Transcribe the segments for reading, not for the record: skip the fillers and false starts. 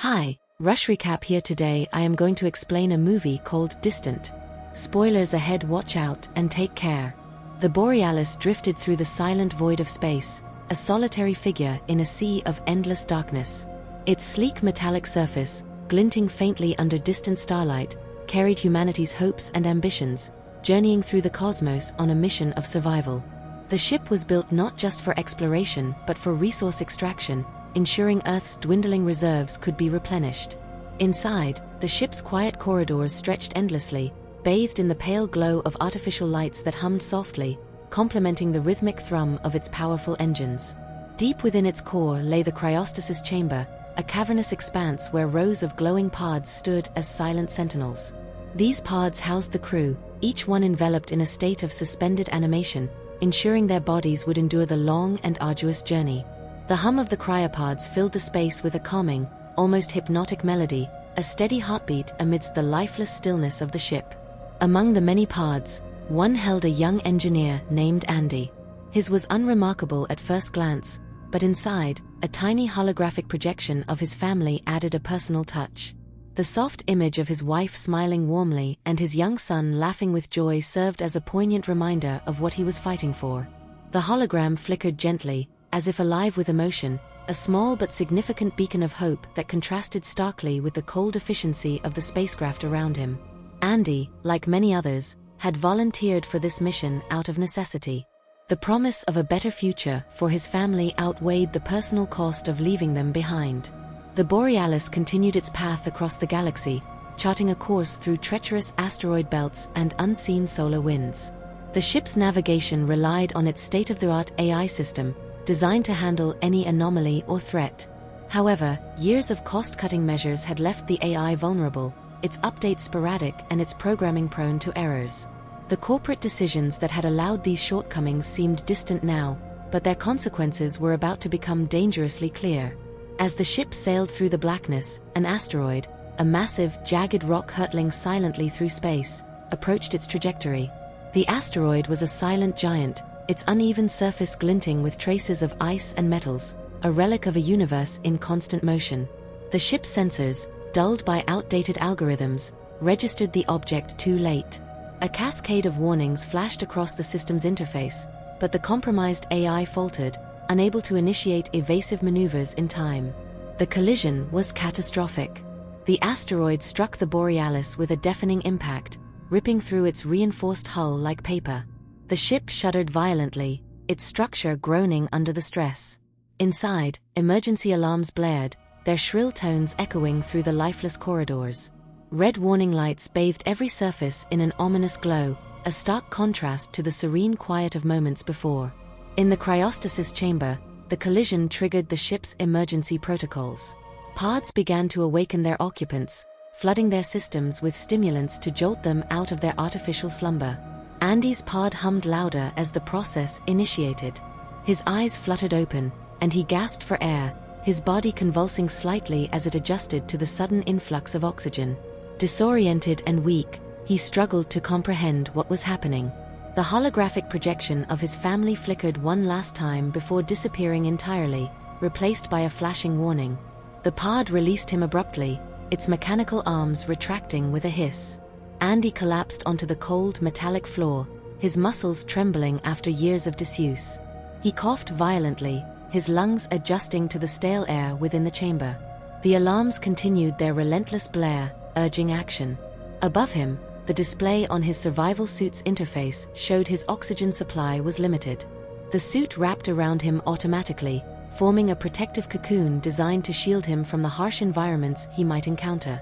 Hi, Rushrecap here. Today I am going to explain a movie called Distant. Spoilers ahead, watch out and take care. The Borealis drifted through the silent void of space, a solitary figure in a sea of endless darkness. Its sleek metallic surface, glinting faintly under distant starlight, carried humanity's hopes and ambitions, journeying through the cosmos on a mission of survival. The ship was built not just for exploration but for resource extraction, ensuring Earth's dwindling reserves could be replenished. Inside, the ship's quiet corridors stretched endlessly, bathed in the pale glow of artificial lights that hummed softly, complementing the rhythmic thrum of its powerful engines. Deep within its core lay the cryostasis chamber, a cavernous expanse where rows of glowing pods stood as silent sentinels. These pods housed the crew, each one enveloped in a state of suspended animation, ensuring their bodies would endure the long and arduous journey. The hum of the cryopods filled the space with a calming, almost hypnotic melody, a steady heartbeat amidst the lifeless stillness of the ship. Among the many pods, one held a young engineer named Andy. His was unremarkable at first glance, but inside, a tiny holographic projection of his family added a personal touch. The soft image of his wife smiling warmly and his young son laughing with joy served as a poignant reminder of what he was fighting for. The hologram flickered gently, as if alive with emotion, a small but significant beacon of hope that contrasted starkly with the cold efficiency of the spacecraft around him. Andy, like many others, had volunteered for this mission out of necessity. The promise of a better future for his family outweighed the personal cost of leaving them behind. The Borealis continued its path across the galaxy, charting a course through treacherous asteroid belts and unseen solar winds. The ship's navigation relied on its state-of-the-art AI system, designed to handle any anomaly or threat. However, years of cost-cutting measures had left the AI vulnerable, its updates sporadic and its programming prone to errors. The corporate decisions that had allowed these shortcomings seemed distant now, but their consequences were about to become dangerously clear. As the ship sailed through the blackness, an asteroid, a massive, jagged rock hurtling silently through space, approached its trajectory. The asteroid was a silent giant, its uneven surface glinting with traces of ice and metals, a relic of a universe in constant motion. The ship's sensors, dulled by outdated algorithms, registered the object too late. A cascade of warnings flashed across the system's interface, but the compromised AI faltered, unable to initiate evasive maneuvers in time. The collision was catastrophic. The asteroid struck the Borealis with a deafening impact, ripping through its reinforced hull like paper. The ship shuddered violently, its structure groaning under the stress. Inside, emergency alarms blared, their shrill tones echoing through the lifeless corridors. Red warning lights bathed every surface in an ominous glow, a stark contrast to the serene quiet of moments before. In the cryostasis chamber, the collision triggered the ship's emergency protocols. Pods began to awaken their occupants, flooding their systems with stimulants to jolt them out of their artificial slumber. Andy's pod hummed louder as the process initiated. His eyes fluttered open, and he gasped for air, his body convulsing slightly as it adjusted to the sudden influx of oxygen. Disoriented and weak, he struggled to comprehend what was happening. The holographic projection of his family flickered one last time before disappearing entirely, replaced by a flashing warning. The pod released him abruptly, its mechanical arms retracting with a hiss. Andy collapsed onto the cold metallic floor, his muscles trembling after years of disuse. He coughed violently, his lungs adjusting to the stale air within the chamber. The alarms continued their relentless blare, urging action. Above him, the display on his survival suit's interface showed his oxygen supply was limited. The suit wrapped around him automatically, forming a protective cocoon designed to shield him from the harsh environments he might encounter.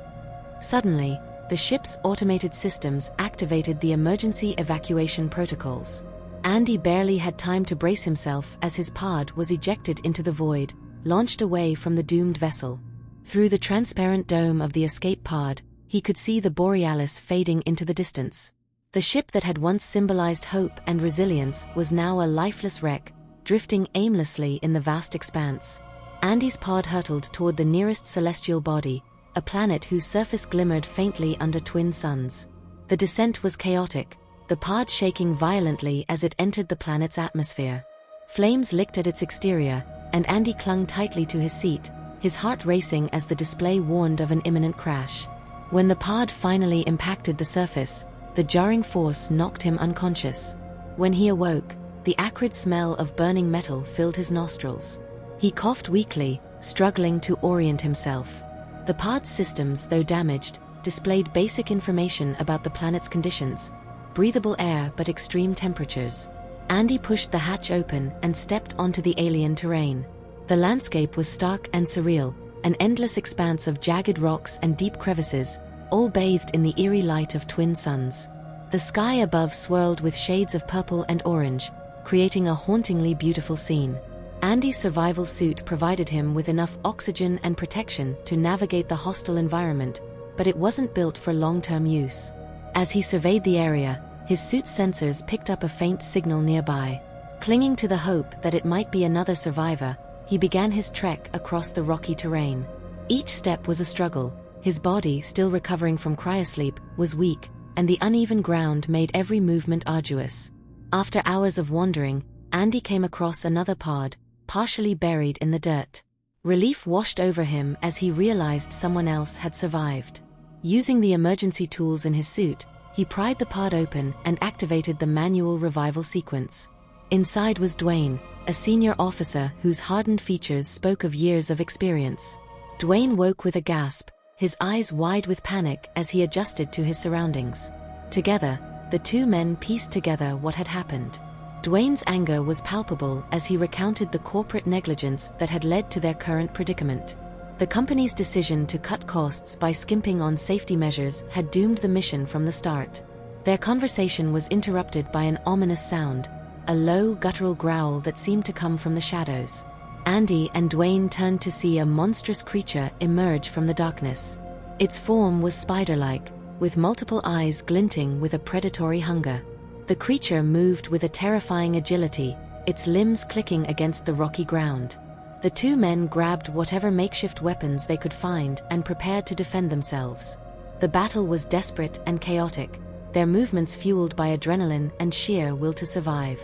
Suddenly, the ship's automated systems activated the emergency evacuation protocols. Andy barely had time to brace himself as his pod was ejected into the void, launched away from the doomed vessel. Through the transparent dome of the escape pod, he could see the Borealis fading into the distance. The ship that had once symbolized hope and resilience was now a lifeless wreck, drifting aimlessly in the vast expanse. Andy's pod hurtled toward the nearest celestial body, a planet whose surface glimmered faintly under twin suns. The descent was chaotic, the pod shaking violently as it entered the planet's atmosphere. Flames licked at its exterior, and Andy clung tightly to his seat, his heart racing as the display warned of an imminent crash. When the pod finally impacted the surface, the jarring force knocked him unconscious. When he awoke, the acrid smell of burning metal filled his nostrils. He coughed weakly, struggling to orient himself. The pod's systems, though damaged, displayed basic information about the planet's conditions: breathable air but extreme temperatures. Andy pushed the hatch open and stepped onto the alien terrain. The landscape was stark and surreal, an endless expanse of jagged rocks and deep crevices, all bathed in the eerie light of twin suns. The sky above swirled with shades of purple and orange, creating a hauntingly beautiful scene. Andy's survival suit provided him with enough oxygen and protection to navigate the hostile environment, but it wasn't built for long-term use. As he surveyed the area, his suit's sensors picked up a faint signal nearby. Clinging to the hope that it might be another survivor, he began his trek across the rocky terrain. Each step was a struggle. His body, still recovering from cryosleep, was weak, and the uneven ground made every movement arduous. After hours of wandering, Andy came across another pod, partially buried in the dirt. Relief washed over him as he realized someone else had survived. Using the emergency tools in his suit, he pried the pod open and activated the manual revival sequence. Inside was Dwayne, a senior officer whose hardened features spoke of years of experience. Dwayne woke with a gasp, his eyes wide with panic as he adjusted to his surroundings. Together, the two men pieced together what had happened. Dwayne's anger was palpable as he recounted the corporate negligence that had led to their current predicament. The company's decision to cut costs by skimping on safety measures had doomed the mission from the start. Their conversation was interrupted by an ominous sound, a low, guttural growl that seemed to come from the shadows. Andy and Dwayne turned to see a monstrous creature emerge from the darkness. Its form was spider-like, with multiple eyes glinting with a predatory hunger. The creature moved with a terrifying agility, its limbs clicking against the rocky ground. The two men grabbed whatever makeshift weapons they could find and prepared to defend themselves. The battle was desperate and chaotic, their movements fueled by adrenaline and sheer will to survive.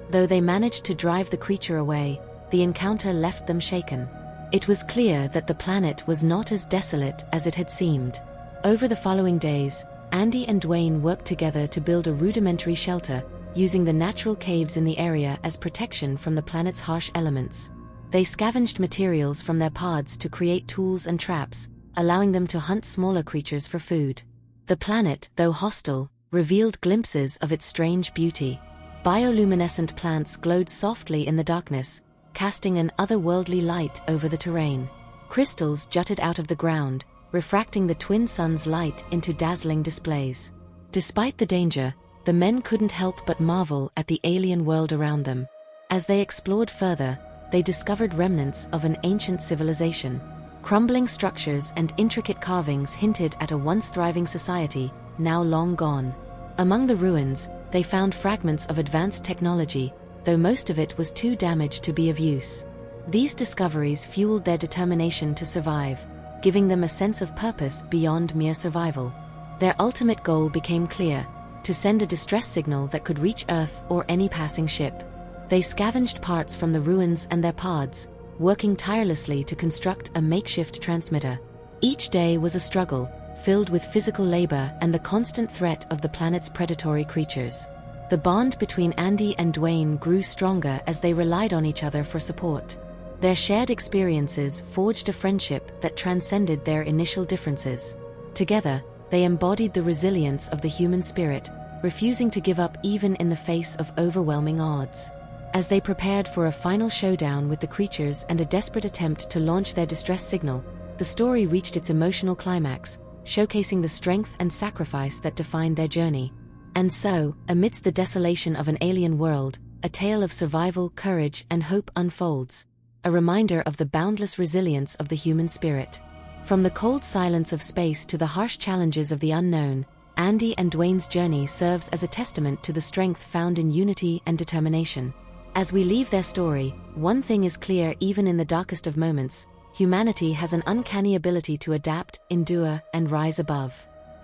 Though they managed to drive the creature away, the encounter left them shaken. It was clear that the planet was not as desolate as it had seemed. Over the following days, Andy and Dwayne worked together to build a rudimentary shelter, using the natural caves in the area as protection from the planet's harsh elements. They scavenged materials from their pods to create tools and traps, allowing them to hunt smaller creatures for food. The planet, though hostile, revealed glimpses of its strange beauty. Bioluminescent plants glowed softly in the darkness, casting an otherworldly light over the terrain. Crystals jutted out of the ground, refracting the twin suns' light into dazzling displays. Despite the danger, the men couldn't help but marvel at the alien world around them. As they explored further, they discovered remnants of an ancient civilization. Crumbling structures and intricate carvings hinted at a once thriving society, now long gone. Among the ruins, they found fragments of advanced technology, though most of it was too damaged to be of use. These discoveries fueled their determination to survive, giving them a sense of purpose beyond mere survival. Their ultimate goal became clear: to send a distress signal that could reach Earth or any passing ship. They scavenged parts from the ruins and their pods, working tirelessly to construct a makeshift transmitter. Each day was a struggle, filled with physical labor and the constant threat of the planet's predatory creatures. The bond between Andy and Dwayne grew stronger as they relied on each other for support. Their shared experiences forged a friendship that transcended their initial differences. Together, they embodied the resilience of the human spirit, refusing to give up even in the face of overwhelming odds. As they prepared for a final showdown with the creatures and a desperate attempt to launch their distress signal, the story reached its emotional climax, showcasing the strength and sacrifice that defined their journey. And so, amidst the desolation of an alien world, a tale of survival, courage, and hope unfolds, a reminder of the boundless resilience of the human spirit. From the cold silence of space to the harsh challenges of the unknown, Andy and Dwayne's journey serves as a testament to the strength found in unity and determination. As we leave their story, one thing is clear: even in the darkest of moments, humanity has an uncanny ability to adapt, endure, and rise above.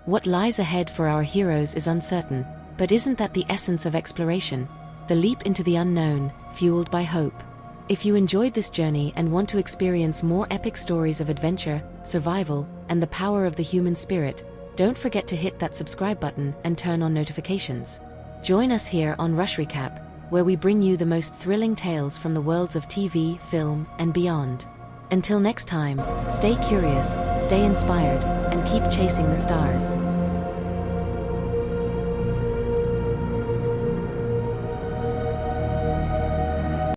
What lies ahead for our heroes is uncertain, but isn't that the essence of exploration? The leap into the unknown, fueled by hope. If you enjoyed this journey and want to experience more epic stories of adventure, survival, and the power of the human spirit, don't forget to hit that subscribe button and turn on notifications. Join us here on Rushrecap, where we bring you the most thrilling tales from the worlds of TV, film, and beyond. Until next time, stay curious, stay inspired, and keep chasing the stars.